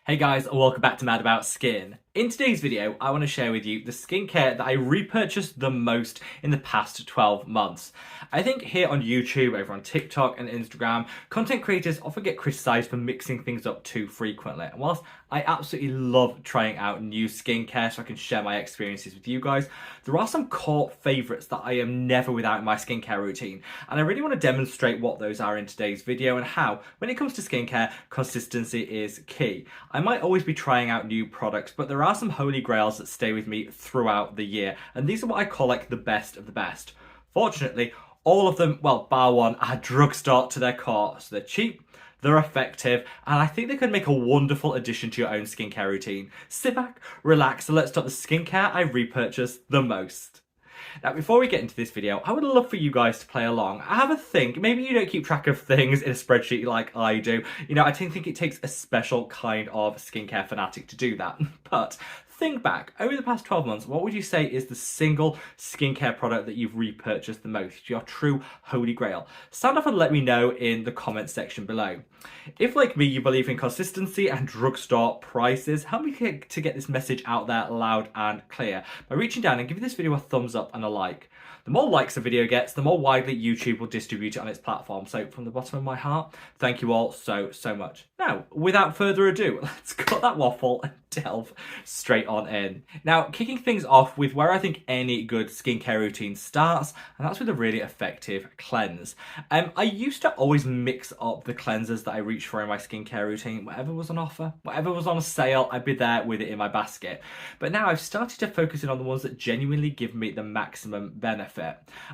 Hey guys, and welcome back to Mad About Skin. In today's video, I want to share with you the skincare that I repurchased the most in the past 12 months. I think here on YouTube, over on TikTok and Instagram, content creators often get criticized for mixing things up too frequently. And whilst I absolutely love trying out new skincare so I can share my experiences with you guys, there are some core favorites that I am never without in my skincare routine. And I really want to demonstrate what those are in today's video and how, when it comes to skincare, consistency is key. I might always be trying out new products, but there are some holy grails that stay with me throughout the year, and these are what I call like the best of the best. Fortunately, all of them, well, bar one, are drugstore to their core, so they're cheap, they're effective, and I think they could make a wonderful addition to your own skincare routine. Sit back, relax, and let's talk the skincare I repurchased the most. Now, before we get into this video, I would love for you guys to play along. Have a think. Maybe you don't keep track of things in a spreadsheet like I do. You know, I think it takes a special kind of skincare fanatic to do that. But think back, over the past 12 months, what would you say is the single skincare product that you've repurchased the most? Your true holy grail? Stand up and let me know in the comments section below. If, like me, you believe in consistency and drugstore prices, help me to get this message out there loud and clear by reaching down and giving this video a thumbs up and a like. The more likes a video gets, the more widely YouTube will distribute it on its platform. So from the bottom of my heart, thank you all so much. Now, without further ado, let's cut that waffle and delve straight on in. Now, kicking things off with where I think any good skincare routine starts, and that's with a really effective cleanse. I used to always mix up the cleansers that I reached for in my skincare routine. Whatever was on offer, whatever was on sale, I'd be there with it in my basket. But now I've started to focus in on the ones that genuinely give me the maximum benefit.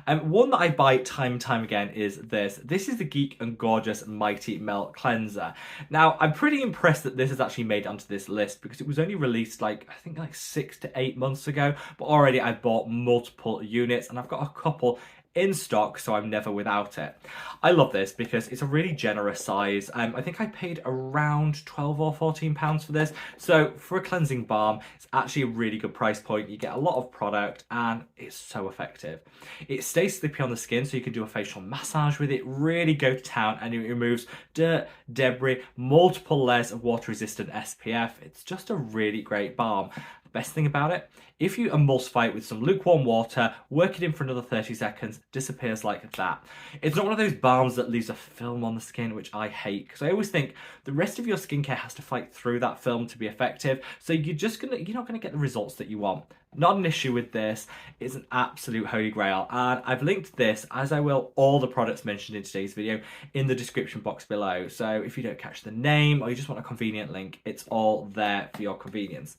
One that I buy time and time again is this. This is the Geek and Gorgeous Mighty Melt Cleanser. Now, I'm pretty impressed that this has actually made it onto this list because it was only released I think 6 to 8 months ago, but already I've bought multiple units and I've got a couple in stock, so I'm never without it. I love this because it's a really generous size. I think I paid around 12 or 14 pounds for this. So for a cleansing balm, it's actually a really good price point. You get a lot of product and it's so effective. It stays slippy on the skin, so you can do a facial massage with it, really go to town, and it removes dirt, debris, multiple layers of water-resistant SPF. It's just a really great balm. Best thing about it, if you emulsify it with some lukewarm water, work it in for another 30 seconds, disappears like that. It's not one of those balms that leaves a film on the skin, which I hate, because I always think the rest of your skincare has to fight through that film to be effective, so you're not gonna get the results that you want. Not an issue with this. It's an absolute holy grail, and I've linked this, as I will all the products mentioned in today's video, in the description box below. So if you don't catch the name or you just want a convenient link, it's all there for your convenience.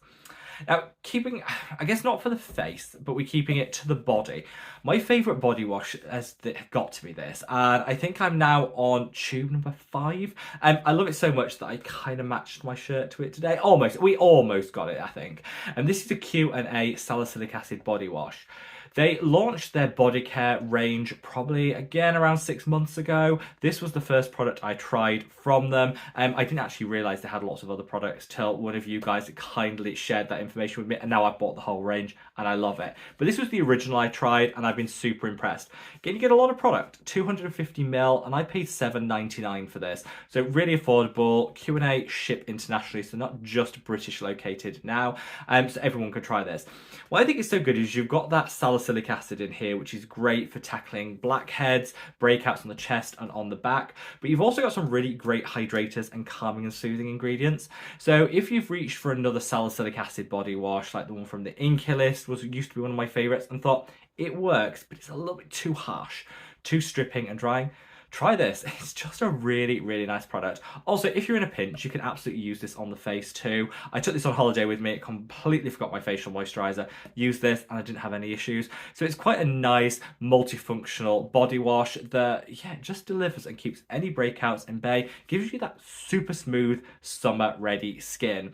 Now, keeping, I guess not for the face, but we're keeping it to the body. My favourite body wash has got to be this, and I think I'm now on tube number 5. I love it so much that I kind of matched my shirt to it today. Almost. We almost got it, I think. And this is a Q&A salicylic acid body wash. They launched their body care range probably, again, around 6 months ago. This was the first product I tried from them. I didn't actually realise they had lots of other products till one of you guys kindly shared that information with me, and now I've bought the whole range and I love it. But this was the original I tried and I've been super impressed. Again, you get a lot of product, 250ml, and I paid £7.99 for this. So really affordable. Q&A ship internationally, so not just British located now. So everyone could try this. What I think is so good is you've got that salicylic acid in here, which is great for tackling blackheads, breakouts on the chest and on the back, but you've also got some really great hydrators and calming and soothing ingredients. So if you've reached for another salicylic acid body wash, like the one from the Inky list, used to be one of my favorites, and thought it works, but it's a little bit too harsh, too stripping and drying, try this. It's just a really nice product. Also, if you're in a pinch, you can absolutely use this on the face too. I took this on holiday with me, completely forgot my facial moisturizer, used this and I didn't have any issues. So it's quite a nice multifunctional body wash that, yeah, just delivers and keeps any breakouts in bay, gives you that super smooth summer ready skin.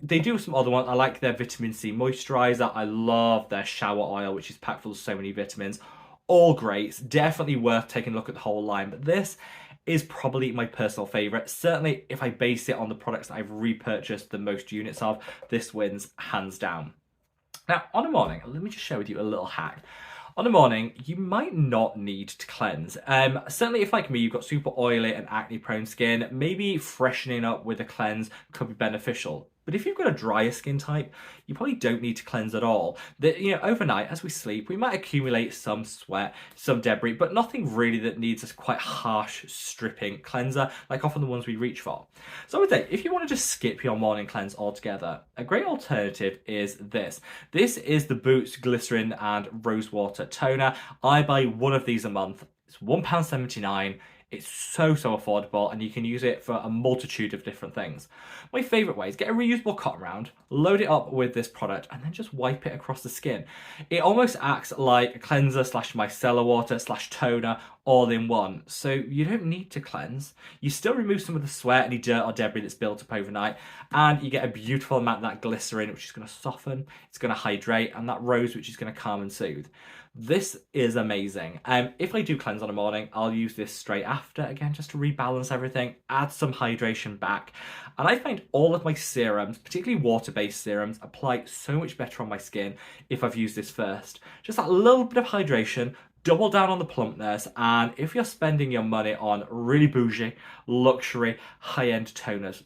They do some other ones. I like their vitamin C moisturizer. I love their shower oil, which is packed full of so many vitamins. All great, it's definitely worth taking a look at the whole line, but this is probably my personal favourite. Certainly, if I base it on the products that I've repurchased the most units of, this wins hands down. Now, on a morning, let me just share with you a little hack. On the morning, you might not need to cleanse. Certainly if like me, you've got super oily and acne prone skin, maybe freshening up with a cleanse could be beneficial. But if you've got a drier skin type, you probably don't need to cleanse at all. Overnight, as we sleep, we might accumulate some sweat, some debris, but nothing really that needs a quite harsh stripping cleanser, like often the ones we reach for. So I would say, if you want to just skip your morning cleanse altogether, a great alternative is this. This is the Boots Glycerin and Rosewater Toner. I buy one of these a month. It's £1.79. It's so affordable, and you can use it for a multitude of different things. My favourite way is get a reusable cotton round, load it up with this product, and then just wipe it across the skin. It almost acts like a cleanser slash micellar water slash toner all in one. So you don't need to cleanse. You still remove some of the sweat, any dirt or debris that's built up overnight, and you get a beautiful amount of that glycerin, which is going to soften, it's going to hydrate, and that rose, which is going to calm and soothe. This is amazing. If I do cleanse on a morning, I'll use this straight after, again, just to rebalance everything, add some hydration back. And I find all of my serums, particularly water-based serums, apply so much better on my skin if I've used this first. Just that little bit of hydration, double down on the plumpness, and if you're spending your money on really bougie, luxury, high-end toners,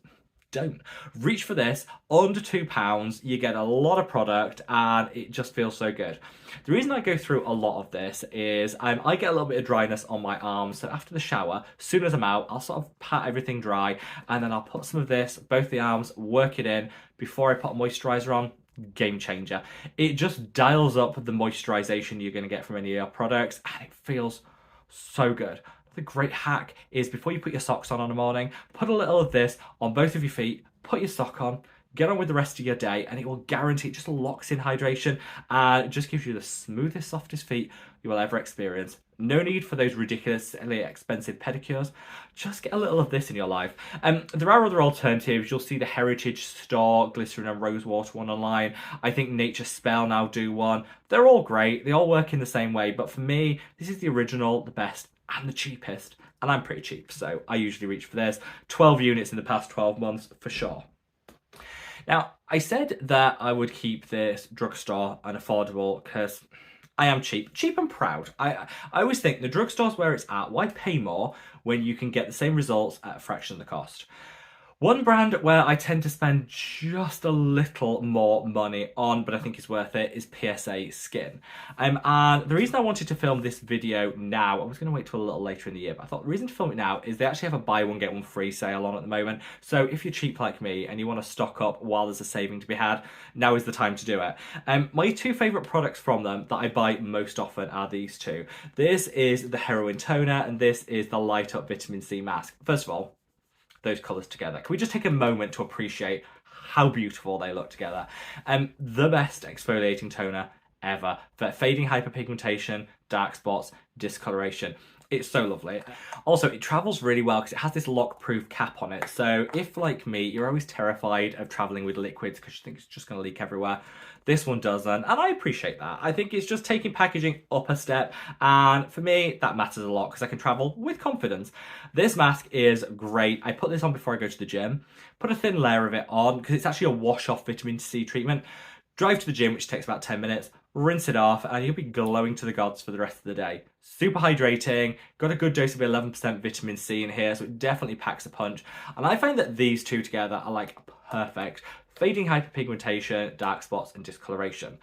don't. Reach for this, under £2, you get a lot of product and it just feels so good. The reason I go through a lot of this is I get a little bit of dryness on my arms, so after the shower, as soon as I'm out, I'll sort of pat everything dry and then I'll put some of this, both the arms, work it in before I put a moisturiser on. Game changer. It just dials up the moisturisation you're going to get from any of your products and it feels so good. The great hack is before you put your socks on in the morning, put a little of this on both of your feet, put your sock on, get on with the rest of your day, and it will guarantee, it just locks in hydration and it just gives you the smoothest, softest feet you will ever experience. No need for those ridiculously expensive pedicures. Just get a little of this in your life. There are other alternatives. You'll see the Heritage Store Glycerin and Rosewater one online. I think Nature Spell now do one. They're all great. They all work in the same way. But for me, this is the original, the best, and the cheapest. And I'm pretty cheap, so I usually reach for this. 12 units in the past 12 months for sure. Now, I said that I would keep this drugstore and affordable because I am cheap and proud. I always think the drugstore's where it's at. Why pay more when you can get the same results at a fraction of the cost? One brand where I tend to spend just a little more money on, but I think it's worth it, is PSA Skin. And the reason I wanted to film this video now, I was going to wait till a little later in the year, but I thought the reason to film it now is they actually have a buy one, get one free sale on at the moment. So if you're cheap like me and you want to stock up while there's a saving to be had, now is the time to do it. My two favourite products from them that I buy most often are these two. This is the Heroin Toner and this is the Light Up Vitamin C Mask. First of all, those colours together. Can we just take a moment to appreciate how beautiful they look together? The best exfoliating toner ever for fading hyperpigmentation, dark spots, discoloration. It's so lovely. Also, it travels really well because it has this lock-proof cap on it. So if, like me, you're always terrified of travelling with liquids because you think it's just going to leak everywhere, this one doesn't, and I appreciate that. I think it's just taking packaging up a step, and for me, that matters a lot because I can travel with confidence. This mask is great. I put this on before I go to the gym, put a thin layer of it on because it's actually a wash-off vitamin C treatment. Drive to the gym, which takes about 10 minutes, rinse it off, and you'll be glowing to the gods for the rest of the day. Super hydrating, got a good dose of 11% vitamin C in here, so it definitely packs a punch. And I find that these two together are like perfect. Fading hyperpigmentation, dark spots, and discoloration.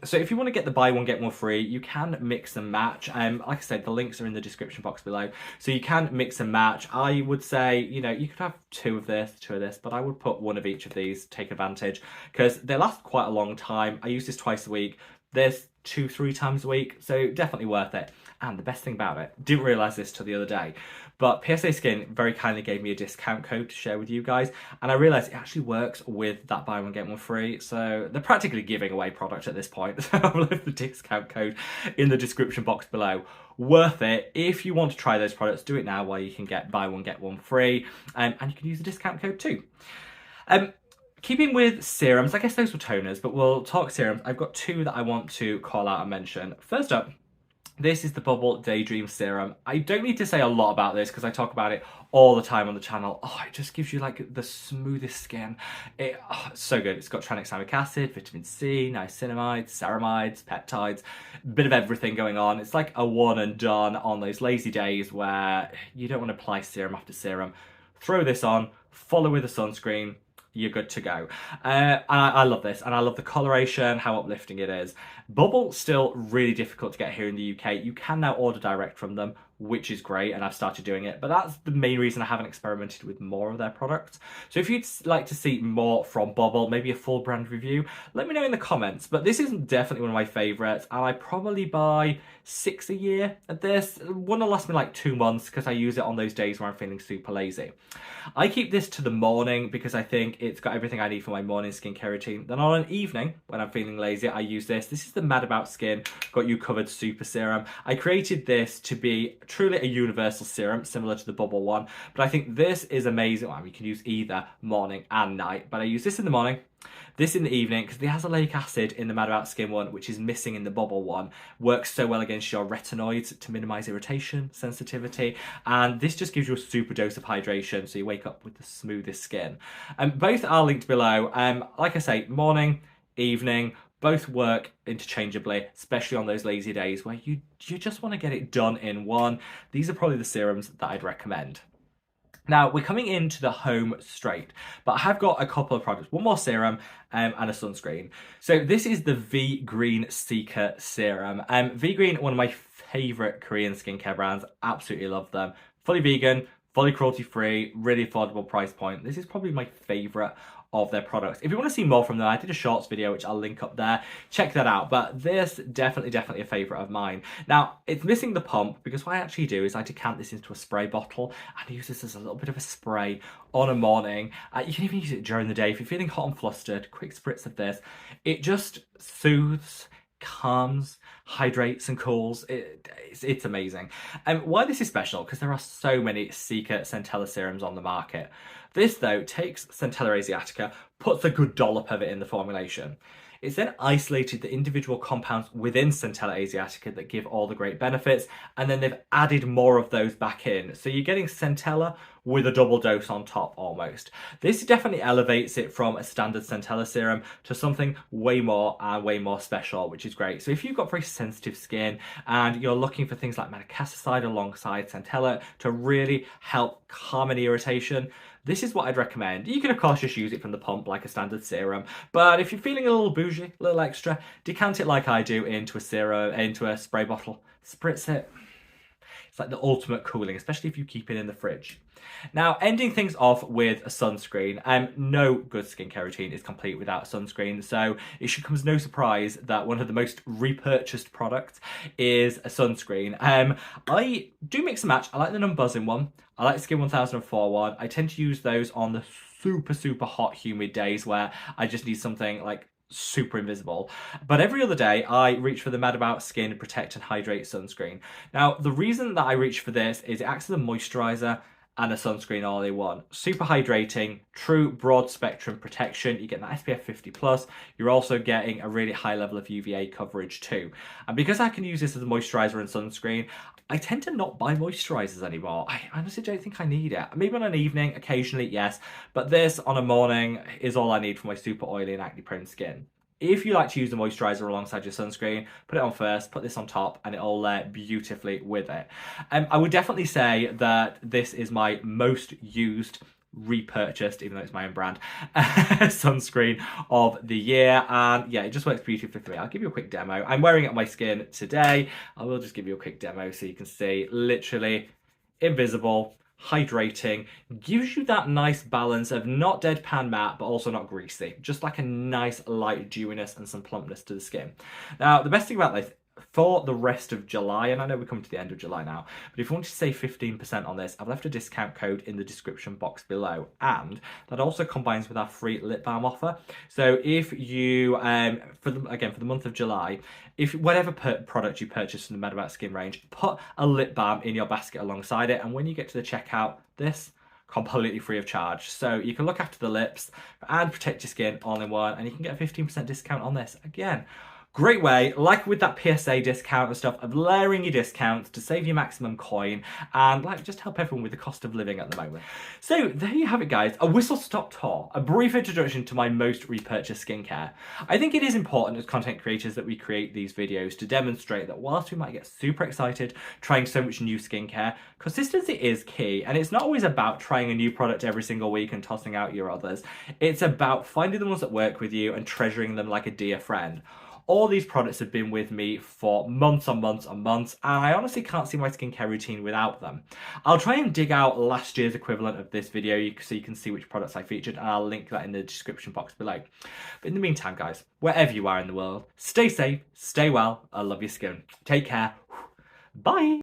So if you want to get the buy one, get one free, you can mix and match. Like I said, the links are in the description box below. So you can mix and match. I would say, you know, you could have two of this, but I would put one of each of these, take advantage, because they last quite a long time. I use this twice a week. This 2-3 times a week, so definitely worth it. And the best thing about it, didn't realise this till the other day, but PSA Skin very kindly gave me a discount code to share with you guys, and I realised it actually works with that buy one get one free, so they're practically giving away product at this point. So I'll leave the discount code in the description box below. Worth it. If you want to try those products, do it now while you can get buy one get one free, and you can use the discount code too. Keeping with serums, I guess those were toners, but we'll talk serums. I've got two that I want to call out and mention. First up, This is the Bubble Daydream Serum. I don't need to say a lot about this because I talk about it all the time on the channel. Oh, it just gives you like the smoothest skin. It's so good. It's got tranexamic acid, vitamin C, niacinamide, ceramides, peptides, a bit of everything going on. It's like a one and done on those lazy days where you don't want to apply serum after serum. Throw this on, follow with a sunscreen, you're good to go. And I love this, and I love the coloration, how uplifting it is. Bubble, still really difficult to get here in the UK. You can now order direct from them, which is great, and I've started doing it, but that's the main reason I haven't experimented with more of their products. So if you'd like to see more from Bubble, maybe a full brand review, let me know in the comments. But this is definitely one of my favourites, and I probably buy 6 a year at this. One will last me like 2 months because I use it on those days where I'm feeling super lazy. I keep this to the morning because I think it's got everything I need for my morning skincare routine. Then on an evening, when I'm feeling lazy, I use this. This is the Mad About Skin Got You Covered Super Serum. I created this to be truly a universal serum, similar to the Bubble one, but I think this is amazing. Well, you can use either morning and night, but I use this in the morning, this in the evening, because the azelaic acid in the Mad About Skin one, which is missing in the Bubble one, works so well against your retinoids to minimize irritation, sensitivity, and this just gives you a super dose of hydration, so you wake up with the smoothest skin. Both are linked below. Like I say, morning, evening, both work interchangeably, especially on those lazy days where you just want to get it done in one. These are probably the serums that I'd recommend. Now, we're coming into the home straight, but I have got a couple of products, one more serum and a sunscreen. So this is the V Green Seeker Serum. V Green, one of my favourite Korean skincare brands, absolutely love them. Fully vegan, fully cruelty-free, really affordable price point. This is probably my favourite of their products. If you want to see more from them, I did a shorts video which I'll link up there. Check that out. But this definitely a favourite of mine. Now, it's missing the pump because what I actually do is I decant this into a spray bottle and I use this as a little bit of a spray on a morning. You can even use it during the day if you're feeling hot and flustered. Quick spritz of this. It just soothes, calms, hydrates and cools. It's amazing. Why this is special, because there are so many Seeker Centella serums on the market. This though takes Centella asiatica, puts a good dollop of it in the formulation. It's then isolated the individual compounds within Centella asiatica that give all the great benefits, and then they've added more of those back in. So you're getting Centella with a double dose on top almost. This definitely elevates it from a standard Centella serum to something way more special, which is great. So if you've got very sensitive skin and you're looking for things like madecassoside alongside Centella to really help calm any irritation, this is what I'd recommend. You can of course just use it from the pump like a standard serum, but if you're feeling a little bougie, a little extra, decant it like I do into a serum, into a spray bottle, spritz it. It's like the ultimate cooling, especially if you keep it in the fridge. Now, ending things off with a sunscreen. No good skincare routine is complete without sunscreen, so it should come as no surprise that one of the most repurchased products is a sunscreen. I do mix and match. I like the Numbuzzing one. I like the Skin 1004 one. I tend to use those on the super hot, humid days where I just need something like super invisible. But every other day I reach for the Mad About Skin Protect and Hydrate sunscreen. Now, the reason that I reach for this is it acts as a moisturizer and a sunscreen all in one. Super hydrating, true broad spectrum protection. You get that SPF 50 plus. You're also getting a really high level of UVA coverage too. And because I can use this as a moisturizer and sunscreen, I tend to not buy moisturizers anymore. I honestly don't think I need it. Maybe on an evening, occasionally, yes, but this on a morning is all I need for my super oily and acne prone skin. If you like to use the moisturizer alongside your sunscreen, put it on first, put this on top, and it'll layer beautifully with it. I would definitely say that this is my most used, repurchased, even though it's my own brand, sunscreen of the year. And yeah, it just works beautifully for me. I'll give you a quick demo. I'm wearing it on my skin today. I will just give you a quick demo so you can see, literally invisible, hydrating, gives you that nice balance of not deadpan matte but also not greasy, just like a nice light dewiness and some plumpness to the skin. Now, the best thing about this, for the rest of July, and I know we're coming to the end of July now, but if you want to save 15% on this, I've left a discount code in the description box below, and that also combines with our free lip balm offer. So if you, for the month of July, if whatever product you purchase from the Mad About Skin range, put a lip balm in your basket alongside it, and when you get to the checkout, this completely free of charge. So you can look after the lips and protect your skin all in one, and you can get a 15% discount on this. Again, Great way, like with that PSA discount and stuff, of layering your discounts to save your maximum coin and like just help everyone with the cost of living at the moment. So there you have it, guys, a whistle-stop tour, a brief introduction to my most repurchased skincare. I think it is important as content creators that we create these videos to demonstrate that whilst we might get super excited trying so much new skincare, consistency is key, and it's not always about trying a new product every single week and tossing out your others. It's about finding the ones that work with you and treasuring them like a dear friend. All these products have been with me for months and months and months, and I honestly can't see my skincare routine without them. I'll try and dig out last year's equivalent of this video so you can see which products I featured, and I'll link that in the description box below. But in the meantime, guys, wherever you are in the world, stay safe, stay well, I love your skin. Take care. Bye!